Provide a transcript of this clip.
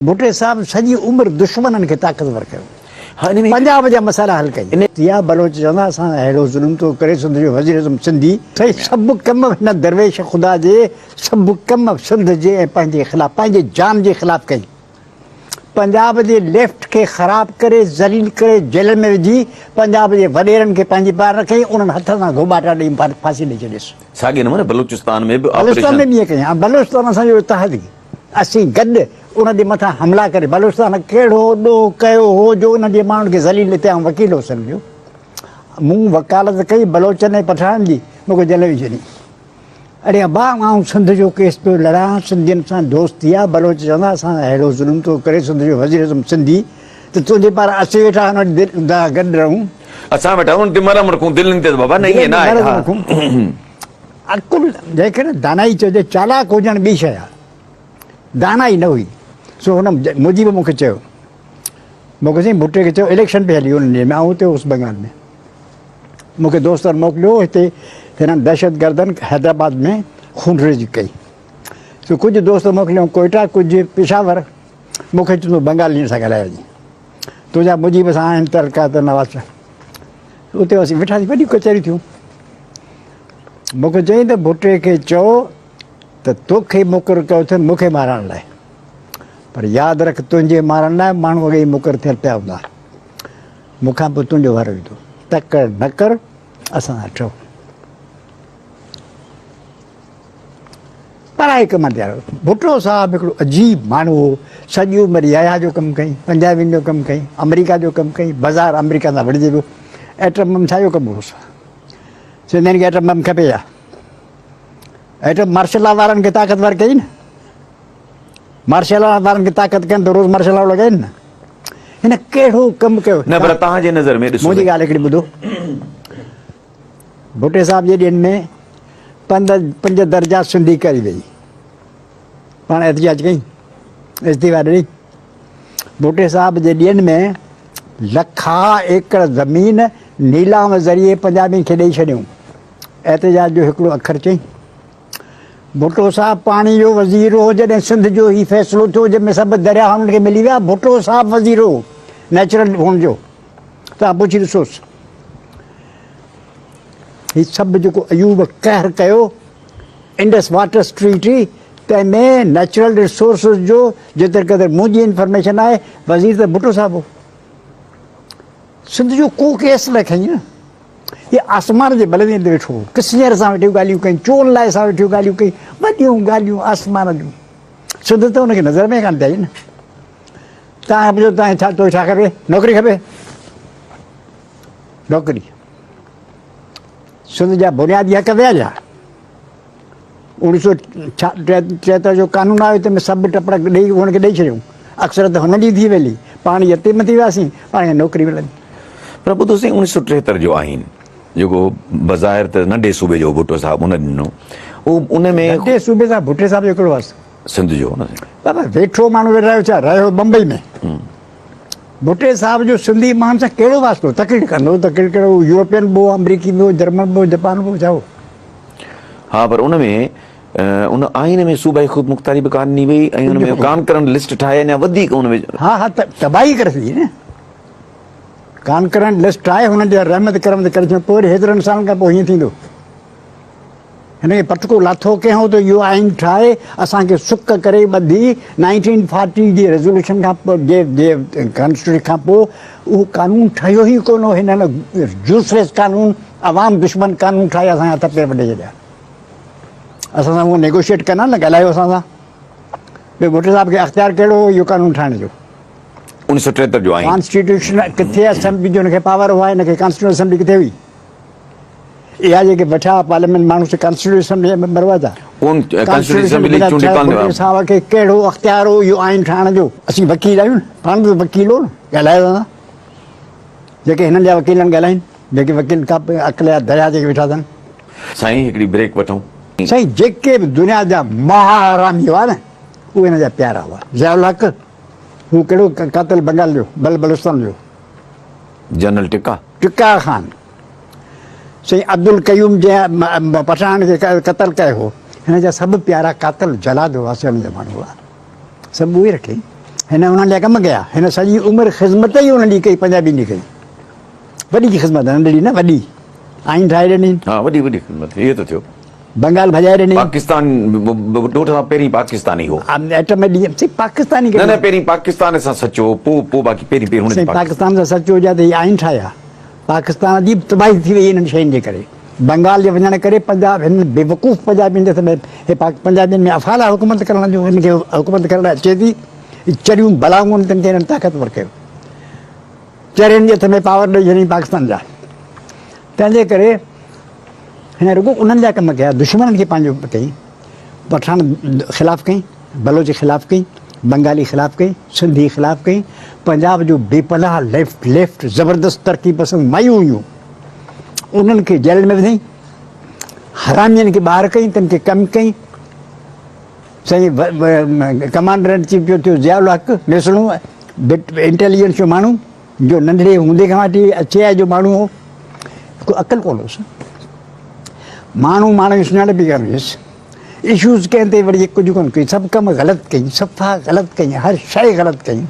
भुट्टे साहब सॼी उम्र दुश्मननि खे ताक़तवर कयो। पंजाब जा मसाला हल कई। या बलोच चवंदा असां अहिड़ो ज़ुल्म थो करे सिंध जो वज़ीर आज़म सिंधी सही सभु कम हिन दरवेश ख़ुदा जे सभु कम सिंध जे ऐं पंहिंजे ख़िलाफ़ पंहिंजे जान जे ख़िलाफ़ कई। पंजाब जे लेफ्ट खे ख़राब करे ज़लील करे जेल में विझी पंजाब जे वॾेरनि खे पंहिंजी पार रखई। उन्हनि हथ सां गोबाटा ॾेई फांसी ॾेई छॾियसि। साॻे नमूने बलूचिस्तान में बि ईअं कई। बलूचिस्तान असांजो इतिहाद असीं गॾु उन जे मथां हमला करे बलूचिस्तान कहिड़ो ॾोह कयो हो जो उन जे माण्हुनि खे ज़लील हिते आउं वकील हो सम्झो। मूं वकालत कई बलोचनि ऐं पठाणनि जी मूंखे जेल विझी छॾी। अड़े अबा आउं सिंध जो केस पियो लड़ां सिंधियुनि सां दोस्ती आहे। बलोच चवंदा असां अहिड़ो ज़ुल्म थो करे सिंध जो वज़ीर आज़म सिंधी त तुंहिंजे पार असीं वेठा हुन गॾु रहूं असां वेठा उन्हनि ते मरम रखूं दिलनि ते बाबा न ईअं न आहे। अकुल जंहिंखे न दानाई चइजे चालाक हुजणु ॿी शइ आहे दानाई न हुई। सो हुन मुजीब मूंखे चयो मूंखे साईं भुट्टे खे चयो इलेक्शन पे हली उन ॾींहं में आउं हुते हुउसि बंगाल में। मूंखे दोस्तनि मोकिलियो हिते हिननि दहशत गर्दनि हैदराबाद में खूनरेज़ी कई। सो कुझु दोस्त मोकिलियो कोयटा कुझु पेशावर। मूंखे चवंदो बंगाली सां ॻाल्हाए वञी तुंहिंजा मुजीब सां आहिनि तलका त नवाज़। उते असीं वेठासीं वॾियूं कचहरियूं थियूं। मूंखे चई त भुट्टे खे चओ त तोखे मुक़ररु कयो अथनि मूंखे मारण लाइ पर यादि रख तुंहिंजे मारण लाइ माण्हू अॻे ई मुक़ररु थियल पिया हूंदा। मूंखां पोइ तुंहिंजो वारो ईंदो तकड़ न कर असां अचो पढ़ाई कमु ॾियारो। भुट्टो साहिबु हिकिड़ो अजीब माण्हू हो। सॼी उमिरि याया जो कमु कई पंजाबियुनि जो कमु कई अमेरिका जो कमु कई बाज़ारि अमेरिका सां विढ़िजे पियो। एटम बम छाजो कमु हुओसि सिंधियुनि खे एटम बम खपे या एटम मार्शल लॉ वारनि खे ताक़तवर कई न। मार्शल लॉ वारनि खे ताक़त कनि त रोज़ मार्शल लॉ लॻाइनि न। हिन कहिड़ो कमु कयो न पर तव्हांजे नज़र में मुंहिंजी ॻाल्हि हिकिड़ी ॿुधो। भुट्टे साहिब जे ॾींहंनि में 5 दर्जा सिंधी करी वई पाण एहतिजाज कई इस्तीफ़ा ॾिनी। भुट्टे साहिब जे ॾींहंनि में लखा एकड़ ज़मीन नीलाम ज़रिए पंजाबी खे ॾेई छॾियूं। एहतिजाज जो हिकिड़ो अखर चई। भुट्टो साहिबु पाणी जो वज़ीर हो जॾहिं सिंध जो ई फ़ैसिलो थियो जंहिंमें सभु दरिया हुननि खे मिली विया। भुट्टो साहिबु वज़ीर हो नेचुरल हुअण जो। तव्हां पुछी ॾिसोसि हीउ सभु जेको अयूब कहर कयो इंडस वाटर ट्रीटी तंहिंमें नेचुरल रिसोर्सिस जो जेतिरे क़दुरु मुंहिंजी इंफॉर्मेशन आहे वज़ीर त भुट्टो साहिबु हो। सिंध जो को केस न खईं न। ये आसमान जे बलदे ते वेठो किसनर सां वेठियूं ॻाल्हियूं कयूं चोन लाइ सां वेठियूं ॻाल्हियूं कयूं वॾियूं ॻाल्हियूं आसमान जूं। सिंध त हुनखे नज़र में कान आई न। तव्हां पुछो तव्हां छा तो छा खपे नौकिरी खपे नौकिरी। सिंध जा बुनियादी हक़ विया जा 1973 जो कानून आयो तंहिंमें सभु टपड़ ॾेई हुनखे ॾेई छॾियूं। अक्सर त हुन ॾींहुं थी वेली पाण यतीम थी वियासीं पाण नौकिरी मिलंदी। पर ॿुधो साईं 1973 जो आहिनि जेको बज़ाहिर त नंढे सूबे जो भुट्टो साहिबु उन ॾिनो उन में नंढे सूबे सां भुट्टे साहिब जो कहिड़ो आहे सिंध जो न बाबा वेठो माण्हू रहियो छा रहियो बम्बई में। भुट्टे साहिब जो सिंधी माण्हुनि सां कहिड़ो वास्तो तकलीफ़ कंदो तकलीफ़ कहिड़ो यूरोपियन बि हो अमरीकी बि हो जर्मन बि हो जापान बि हो छा हो। हा पर उन में उन आइन में सूबाई ख़ुदि मुख़्तारी बि कान ॾिनी वई ऐं उन में कान करण लिस्ट ठाहे अञा वधीक उन में हा तबाही करे छॾी न। कान करण लिस्ट ठाहे हुननि जा रहमत करम करे छॾियो पोइ हेतिरनि सालनि खां पोइ हीअं थींदो। हिनखे पटको लाथो कयूं त इहो आइन ठाहे असांखे सुक करे ॿधी 1940 जी रेज़ोल्यूशन खां पोइ जे कॉन्स्टिट्यूशन खां पोइ उहो कानून ठहियो ई कोन हो। हिन जूसलेस कानून अवाम दुश्मन कानून ठाहे असांजा हथ पेर वढे छॾिया। असां सां उहो नेगोशिएट कंदा न ॻाल्हायो असां सां भई भुट्टे साहिब खे अख़्तियार कहिड़ो हो इहो कानून ठाहिण जो। 1973 जो आइन कॉन्स्टिट्यूशन किथे असेंबली जो हिनखे पावर हुआ हिनखे कॉन्स्टिट्यूशन असेंबली किथे हुई। इहा जेके वेठा पार्लियामेंट माण्हू से कॉन्स्टिट्यूशन मेंबर हुआ था साहिब खे कहिड़ो अख़्तियार हो इहो आइन ठाहिण जो। असीं वकील आहियूं न पाण त वकील हो न ॻाल्हायो था जेके हिननि जा वकील आहिनि ॻाल्हाइनि जेके वकील खां अकल जा दरिया जेके वेठा अथनि। साईं हिकिड़ी ब्रेक वठूं। साईं जेके बि दुनिया जा महारामी हुआ न उहे हिन जा प्यारा हुआ। ज़ियाउल हक़ हू कहिड़ो कातिल बंगाल जो बलूचिस्तान जो जनरल टिक्का खान। साईं अब्दुल कयूम जंहिं पठान खे क़तल कयो हो हिन जा सभु प्यारा कातिल जलाद हुआ हुन जा माण्हू हुआ सभु उहे रखे। हिन उन्हनि लाइ कमु कया, हिन सॼी उमिरि ख़िदमत ई उन्हनि जी कई, पंजाबी जी कई, वॾी ख़िदमत, नंढड़ी न वॾी, आइन ठाहे ॾिनी, हा वॾी वॾी ख़िदमत, इहो त थियो। बंगाल भॼाए ॾिनी, पाकिस्तान ॾोठ सां पहिरीं पाकिस्तानी हो, एटम ॾी पाकिस्तानी न न पहिरीं पाकिस्तान सां सचो, पोइ बाक़ी पहिरीं हुन पाकिस्तान सां सच हुजे त हीअ आइन ठाहिया, पाकिस्तान जी तबाही थी वई हिननि शयुनि जे करे, बंगाल जे वञण करे पंजाब हिन बेवकूफ़ पंजाबियुनि जे समय हे पंजाबियुनि में अफ़ाला हुकूमत करण जो हिनखे हुकूमत करणु अचे थी, चरियूं बलाऊं तिन खे हिननि ताक़तवर कयो, चरियुनि जे हथ में पावर ॾेई छॾी पाकिस्तान जा, तंहिंजे करे हिन रुॻो उन्हनि जा कम कया, दुश्मन खे पंहिंजो कई, पठान ख़िलाफ़ु कई, बलोच ख़िलाफ़ु कई, बंगाली ख़िलाफ़ु कई, सिंधी ख़िलाफ़ु कई, पंजाब जो बेपनाह लेफ्ट ज़बरदस्त तरक़ी पसंदि मायूं हुयूं उन्हनि खे जेल में विधई, हरामियुनि खे ॿाहिरि कई, तिन खे कमु कई, साईं कमांडर इन चीफ जो थियो ज़ियाउल हक़ नेसणो इंटेलिजेंस जो माण्हू जो नंढड़े हूंदे खां वठी अचे जो माण्हू हो, को अक़ल कोन हुअसि, माण्हू जी सुञाणप बि कोन हुयसि, इशूज़ कंहिं ते वरी कुझु कोन कई, सभु कम ग़लति कई, सफ़ा ग़लति कई, हर शइ ग़लति कई।